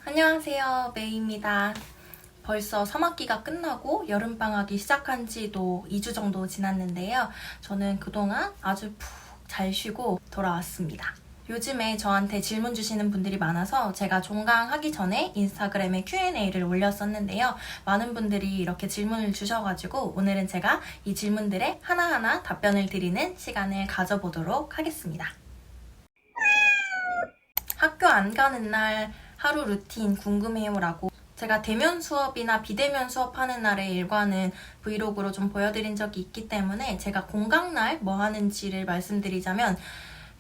안녕하세요, 메이입니다. 벌써 3학기가 끝나고 여름방학이 시작한 지도 2주 정도 지났는데요. 저는 그동안 아주 푹 잘 쉬고 돌아왔습니다. 요즘에 저한테 질문 주시는 분들이 많아서 제가 종강하기 전에 인스타그램에 Q&A를 올렸었는데요. 많은 분들이 이렇게 질문을 주셔가지고 오늘은 제가 이 질문들에 하나하나 답변을 드리는 시간을 가져보도록 하겠습니다. 학교 안 가는 날 하루 루틴 궁금해요라고 제가 대면 수업이나 비대면 수업하는 날의 일과는 브이로그로 좀 보여드린 적이 있기 때문에 제가 공강날 뭐 하는지를 말씀드리자면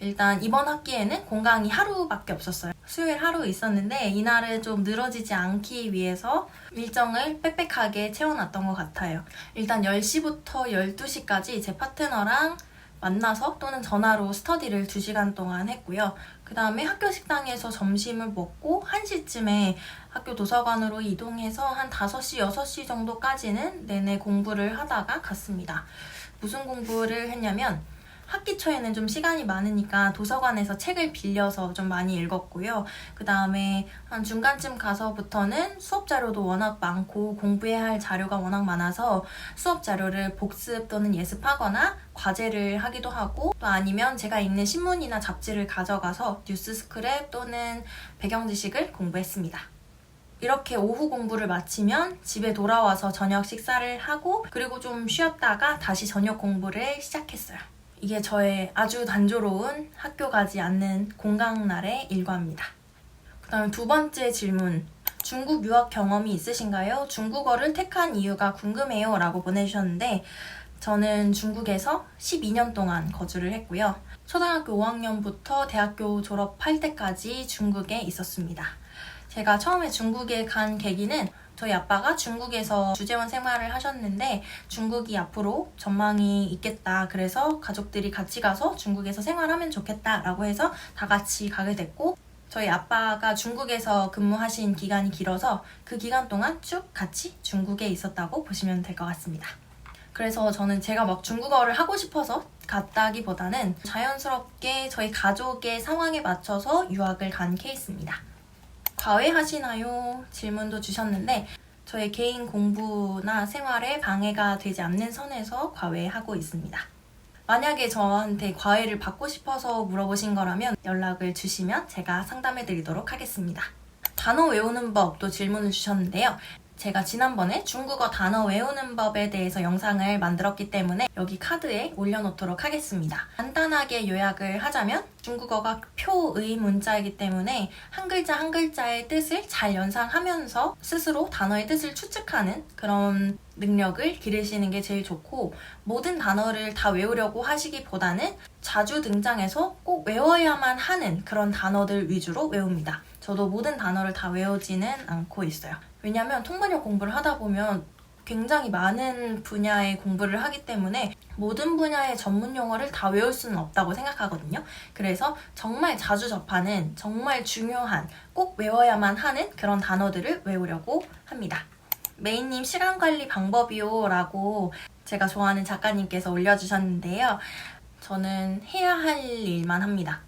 일단 이번 학기에는 공강이 하루밖에 없었어요. 수요일 하루 있었는데 이날은 좀 늘어지지 않기 위해서 일정을 빽빽하게 채워놨던 것 같아요. 일단 10시부터 12시까지 제 파트너랑 만나서 또는 전화로 스터디를 2시간 동안 했고요. 그 다음에 학교 식당에서 점심을 먹고 1시쯤에 학교 도서관으로 이동해서 한 5시, 6시 정도까지는 내내 공부를 하다가 갔습니다. 무슨 공부를 했냐면 학기 초에는 좀 시간이 많으니까 도서관에서 책을 빌려서 좀 많이 읽었고요. 그 다음에 한 중간쯤 가서부터는 수업 자료도 워낙 많고 공부해야 할 자료가 워낙 많아서 수업 자료를 복습 또는 예습하거나 과제를 하기도 하고 또 아니면 제가 읽는 신문이나 잡지를 가져가서 뉴스 스크랩 또는 배경 지식을 공부했습니다. 이렇게 오후 공부를 마치면 집에 돌아와서 저녁 식사를 하고 그리고 좀 쉬었다가 다시 저녁 공부를 시작했어요. 이게 저의 아주 단조로운 학교 가지 않는 공강날의 일과입니다. 그 다음에 두 번째 질문. 중국 유학 경험이 있으신가요? 중국어를 택한 이유가 궁금해요 라고 보내주셨는데 저는 중국에서 12년 동안 거주를 했고요. 초등학교 5학년부터 대학교 졸업할 때까지 중국에 있었습니다. 제가 처음에 중국에 간 계기는 저희 아빠가 중국에서 주재원 생활을 하셨는데 중국이 앞으로 전망이 있겠다. 그래서 가족들이 같이 가서 중국에서 생활하면 좋겠다라고 해서 다 같이 가게 됐고 저희 아빠가 중국에서 근무하신 기간이 길어서 그 기간 동안 쭉 같이 중국에 있었다고 보시면 될 것 같습니다. 그래서 저는 제가 막 중국어를 하고 싶어서 갔다기보다는 자연스럽게 저희 가족의 상황에 맞춰서 유학을 간 케이스입니다. 과외하시나요? 질문도 주셨는데 저의 개인 공부나 생활에 방해가 되지 않는 선에서 과외하고 있습니다. 만약에 저한테 과외를 받고 싶어서 물어보신 거라면 연락을 주시면 제가 상담해 드리도록 하겠습니다. 단어 외우는 법도 질문을 주셨는데요. 제가 지난번에 중국어 단어 외우는 법에 대해서 영상을 만들었기 때문에 여기 카드에 올려놓도록 하겠습니다. 간단하게 요약을 하자면 중국어가 표의 문자이기 때문에 한 글자 한 글자의 뜻을 잘 연상하면서 스스로 단어의 뜻을 추측하는 그런 능력을 기르시는 게 제일 좋고 모든 단어를 다 외우려고 하시기보다는 자주 등장해서 꼭 외워야만 하는 그런 단어들 위주로 외웁니다. 저도 모든 단어를 다 외우지는 않고 있어요. 왜냐면 통번역 공부를 하다 보면 굉장히 많은 분야의 공부를 하기 때문에 모든 분야의 전문 용어를 다 외울 수는 없다고 생각하거든요. 그래서 정말 자주 접하는 정말 중요한 꼭 외워야만 하는 그런 단어들을 외우려고 합니다. 메이님 시간 관리 방법이요 라고 제가 좋아하는 작가님께서 올려주셨는데요. 저는 해야 할 일만 합니다.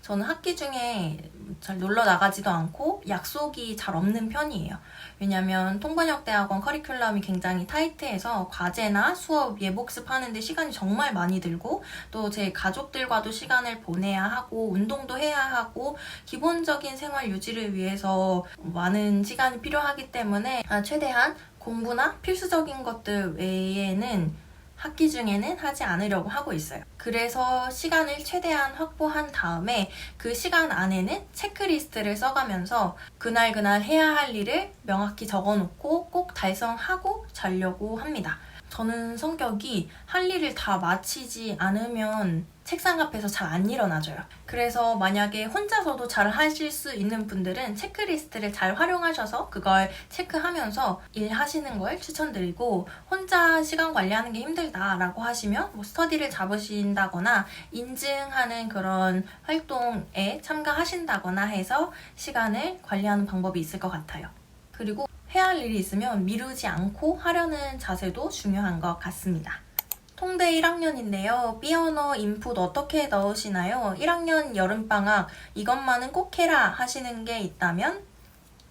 저는 학기 중에 잘 놀러 나가지도 않고 약속이 잘 없는 편이에요. 왜냐면 통번역대학원 커리큘럼이 굉장히 타이트해서 과제나 수업 예복습하는데 시간이 정말 많이 들고 또 제 가족들과도 시간을 보내야 하고 운동도 해야 하고 기본적인 생활 유지를 위해서 많은 시간이 필요하기 때문에 최대한 공부나 필수적인 것들 외에는 학기 중에는 하지 않으려고 하고 있어요. 그래서 시간을 최대한 확보한 다음에 그 시간 안에는 체크리스트를 써가면서 그날 해야 할 일을 명확히 적어놓고 꼭 달성하고 자려고 합니다. 저는 성격이 할 일을 다 마치지 않으면 책상 앞에서 잘 안 일어나져요. 그래서 만약에 혼자서도 잘 하실 수 있는 분들은 체크리스트를 잘 활용하셔서 그걸 체크하면서 일하시는 걸 추천드리고 혼자 시간 관리하는 게 힘들다라고 하시면 뭐 스터디를 잡으신다거나 인증하는 그런 활동에 참가하신다거나 해서 시간을 관리하는 방법이 있을 것 같아요. 그리고 해야 할 일이 있으면 미루지 않고 하려는 자세도 중요한 것 같습니다. 통대 1학년인데요. 삐언어 인풋 어떻게 넣으시나요? 1학년 여름방학 이것만은 꼭 해라 하시는 게 있다면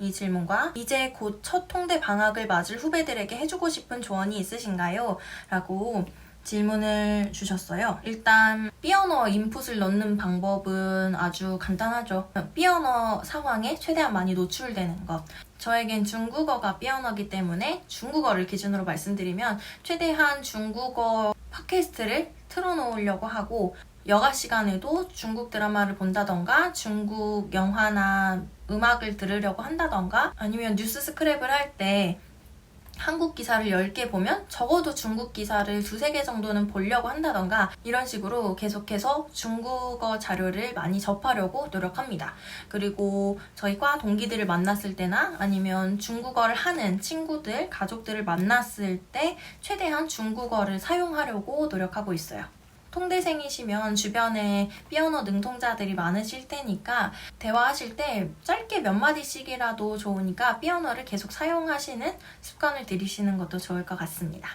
이 질문과 이제 곧 첫 통대 방학을 맞을 후배들에게 해주고 싶은 조언이 있으신가요? 라고 질문을 주셨어요. 일단 B언어 인풋을 넣는 방법은 아주 간단하죠. B언어 상황에 최대한 많이 노출되는 것. 저에겐 중국어가 B언어이기 때문에 중국어를 기준으로 말씀드리면 최대한 중국어 팟캐스트를 틀어놓으려고 하고 여가 시간에도 중국 드라마를 본다던가 중국 영화나 음악을 들으려고 한다던가 아니면 뉴스 스크랩을 할 때 한국 기사를 10개 보면 적어도 중국 기사를 2-3개 정도는 보려고 한다던가 이런 식으로 계속해서 중국어 자료를 많이 접하려고 노력합니다. 그리고 저희 과 동기들을 만났을 때나 아니면 중국어를 하는 친구들, 가족들을 만났을 때 최대한 중국어를 사용하려고 노력하고 있어요. 통대생이시면 주변에 B언어 능통자들이 많으실 테니까 대화하실 때 짧게 몇 마디씩이라도 좋으니까 B언어를 계속 사용하시는 습관을 들이시는 것도 좋을 것 같습니다.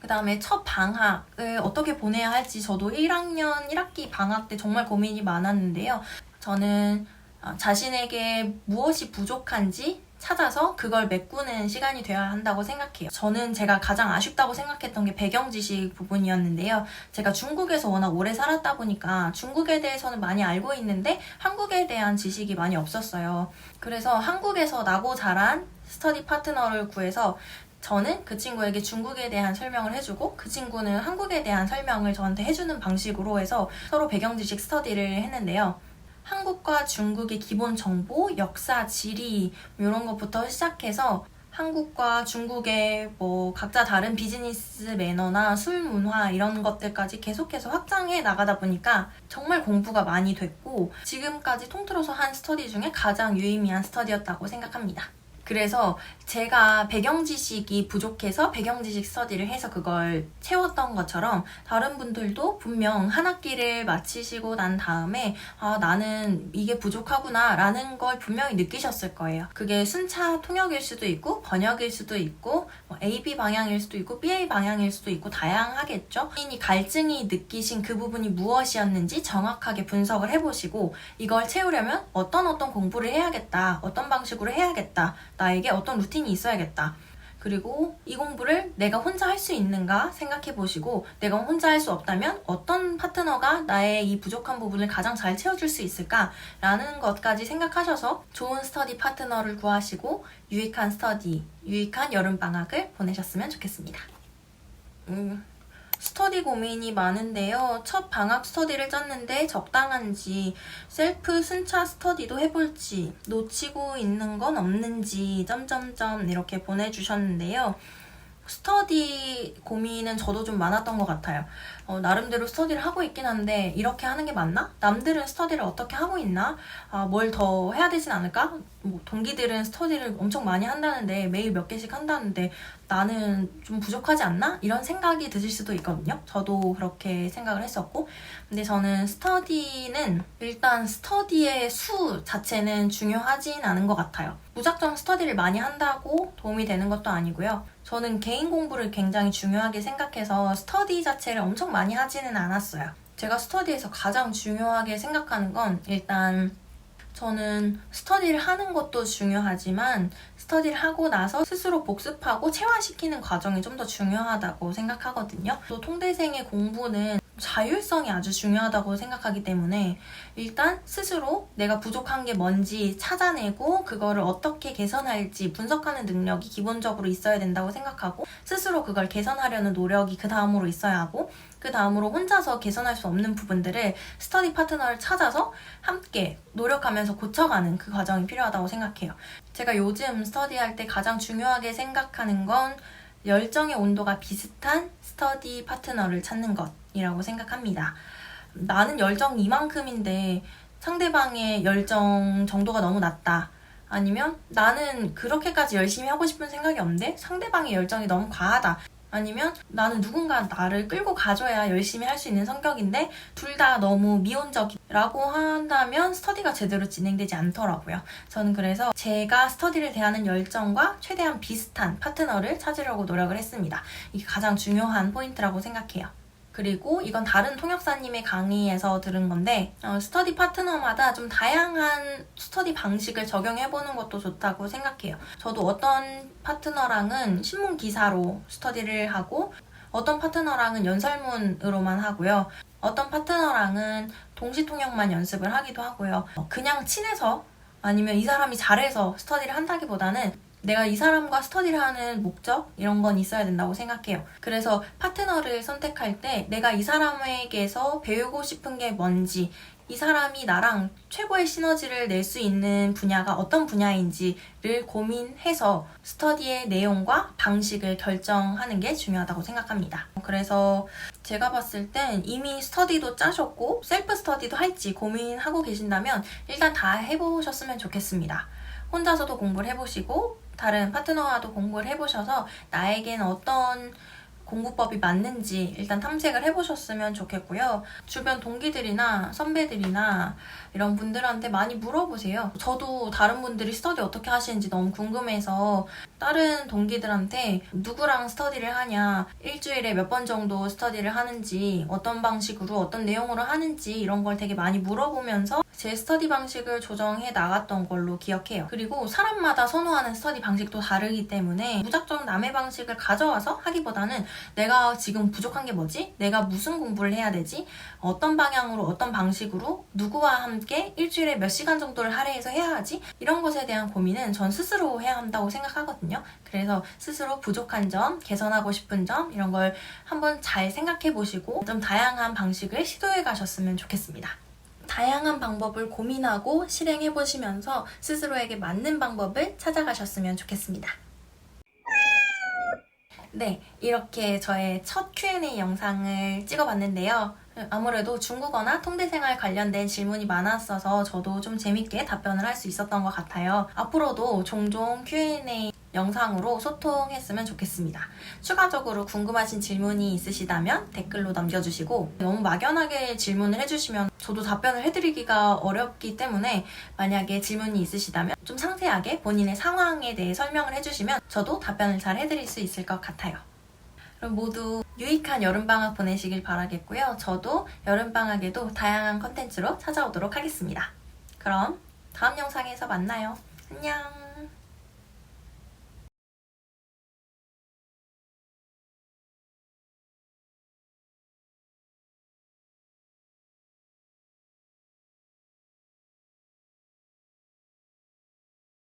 그 다음에 첫 방학을 어떻게 보내야 할지 저도 1학년 1학기 방학 때 정말 고민이 많았는데요. 저는 자신에게 무엇이 부족한지 찾아서 그걸 메꾸는 시간이 되어야 한다고 생각해요. 저는 제가 가장 아쉽다고 생각했던 게 배경 지식 부분이었는데요. 제가 중국에서 워낙 오래 살았다 보니까 중국에 대해서는 많이 알고 있는데 한국에 대한 지식이 많이 없었어요. 그래서 한국에서 나고 자란 스터디 파트너를 구해서 저는 그 친구에게 중국에 대한 설명을 해주고 그 친구는 한국에 대한 설명을 저한테 해주는 방식으로 해서 서로 배경 지식 스터디를 했는데요. 한국과 중국의 기본 정보, 역사, 지리 이런 것부터 시작해서 한국과 중국의 각자 다른 비즈니스 매너나 술 문화 이런 것들까지 계속해서 확장해 나가다 보니까 정말 공부가 많이 됐고 지금까지 통틀어서 한 스터디 중에 가장 유의미한 스터디였다고 생각합니다. 그래서 제가 배경 지식이 부족해서 배경 지식 스터디를 해서 그걸 채웠던 것처럼 다른 분들도 분명 한 학기를 마치시고 난 다음에 나는 이게 부족하구나 라는 걸 분명히 느끼셨을 거예요. 그게 순차 통역일 수도 있고 번역일 수도 있고 AB 방향일 수도 있고 BA 방향일 수도 있고 다양하겠죠. 본인이 갈증이 느끼신 그 부분이 무엇이었는지 정확하게 분석을 해보시고 이걸 채우려면 어떤 공부를 해야겠다, 어떤 방식으로 해야겠다, 나에게 어떤 루틴이 있어야겠다. 그리고 이 공부를 내가 혼자 할 수 있는가 생각해 보시고 내가 혼자 할 수 없다면 어떤 파트너가 나의 이 부족한 부분을 가장 잘 채워줄 수 있을까? 라는 것까지 생각하셔서 좋은 스터디 파트너를 구하시고 유익한 스터디, 유익한 여름방학을 보내셨으면 좋겠습니다. 스터디 고민이 많은데요. 첫 방학 스터디를 짰는데 적당한지, 셀프 순차 스터디도 해볼지, 놓치고 있는 건 없는지 점점점 이렇게 보내주셨는데요. 스터디 고민은 저도 좀 많았던 것 같아요. 나름대로 스터디를 하고 있긴 한데 이렇게 하는 게 맞나? 남들은 스터디를 어떻게 하고 있나? 뭘 더 해야 되진 않을까? 동기들은 스터디를 엄청 많이 한다는데 매일 몇 개씩 한다는데 나는 좀 부족하지 않나? 이런 생각이 드실 수도 있거든요. 저도 그렇게 생각을 했었고 근데 저는 스터디는 일단 스터디의 수 자체는 중요하진 않은 것 같아요. 무작정 스터디를 많이 한다고 도움이 되는 것도 아니고요. 저는 개인 공부를 굉장히 중요하게 생각해서 스터디 자체를 엄청 많이 하지는 않았어요. 제가 스터디에서 가장 중요하게 생각하는 건 일단 저는 스터디를 하는 것도 중요하지만 스터디를 하고 나서 스스로 복습하고 체화시키는 과정이 좀 더 중요하다고 생각하거든요. 또 통대생의 공부는 자율성이 아주 중요하다고 생각하기 때문에 일단 스스로 내가 부족한 게 뭔지 찾아내고 그거를 어떻게 개선할지 분석하는 능력이 기본적으로 있어야 된다고 생각하고 스스로 그걸 개선하려는 노력이 그 다음으로 있어야 하고 그 다음으로 혼자서 개선할 수 없는 부분들을 스터디 파트너를 찾아서 함께 노력하면서 고쳐가는 그 과정이 필요하다고 생각해요. 제가 요즘 스터디할 때 가장 중요하게 생각하는 건 열정의 온도가 비슷한 스터디 파트너를 찾는 것이라고 생각합니다. 나는 열정이 이만큼인데 상대방의 열정 정도가 너무 낮다. 아니면 나는 그렇게까지 열심히 하고 싶은 생각이 없는데 상대방의 열정이 너무 과하다. 아니면 나는 누군가 나를 끌고 가줘야 열심히 할 수 있는 성격인데 둘 다 너무 미온적이라고 한다면 스터디가 제대로 진행되지 않더라고요. 저는 그래서 제가 스터디를 대하는 열정과 최대한 비슷한 파트너를 찾으려고 노력을 했습니다. 이게 가장 중요한 포인트라고 생각해요. 그리고 이건 다른 통역사님의 강의에서 들은 건데 스터디 파트너마다 좀 다양한 스터디 방식을 적용해보는 것도 좋다고 생각해요. 저도 어떤 파트너랑은 신문 기사로 스터디를 하고 어떤 파트너랑은 연설문으로만 하고요. 어떤 파트너랑은 동시 통역만 연습을 하기도 하고요. 그냥 친해서 아니면 이 사람이 잘해서 스터디를 한다기보다는 내가 이 사람과 스터디를 하는 목적? 이런 건 있어야 된다고 생각해요. 그래서 파트너를 선택할 때 내가 이 사람에게서 배우고 싶은 게 뭔지, 이 사람이 나랑 최고의 시너지를 낼 수 있는 분야가 어떤 분야인지를 고민해서 스터디의 내용과 방식을 결정하는 게 중요하다고 생각합니다. 그래서 제가 봤을 땐 이미 스터디도 짜셨고 셀프 스터디도 할지 고민하고 계신다면 일단 다 해보셨으면 좋겠습니다. 혼자서도 공부를 해보시고 다른 파트너와도 공부를 해보셔서 나에겐 어떤 공부법이 맞는지 일단 탐색을 해보셨으면 좋겠고요. 주변 동기들이나 선배들이나 이런 분들한테 많이 물어보세요. 저도 다른 분들이 스터디 어떻게 하시는지 너무 궁금해서 다른 동기들한테 누구랑 스터디를 하냐, 일주일에 몇 번 정도 스터디를 하는지, 어떤 방식으로 어떤 내용으로 하는지 이런 걸 되게 많이 물어보면서 제 스터디 방식을 조정해 나갔던 걸로 기억해요. 그리고 사람마다 선호하는 스터디 방식도 다르기 때문에 무작정 남의 방식을 가져와서 하기보다는 내가 지금 부족한 게 뭐지? 내가 무슨 공부를 해야 되지? 어떤 방향으로 어떤 방식으로 누구와 함께 일주일에 몇 시간 정도를 할애해서 해야 하지? 이런 것에 대한 고민은 전 스스로 해야 한다고 생각하거든요. 그래서 스스로 부족한 점, 개선하고 싶은 점 이런 걸 한번 잘 생각해 보시고 좀 다양한 방식을 시도해 가셨으면 좋겠습니다. 다양한 방법을 고민하고 실행해 보시면서 스스로에게 맞는 방법을 찾아가셨으면 좋겠습니다. 네, 이렇게 저의 첫 Q&A 영상을 찍어봤는데요. 아무래도 중국어나 통대생활 관련된 질문이 많았어서 저도 좀 재밌게 답변을 할 수 있었던 것 같아요. 앞으로도 종종 Q&A 영상으로 소통했으면 좋겠습니다. 추가적으로 궁금하신 질문이 있으시다면 댓글로 남겨주시고 너무 막연하게 질문을 해주시면 저도 답변을 해드리기가 어렵기 때문에 만약에 질문이 있으시다면 좀 상세하게 본인의 상황에 대해 설명을 해주시면 저도 답변을 잘 해드릴 수 있을 것 같아요. 그럼 모두 유익한 여름방학 보내시길 바라겠고요. 저도 여름방학에도 다양한 컨텐츠로 찾아오도록 하겠습니다. 그럼 다음 영상에서 만나요. 안녕!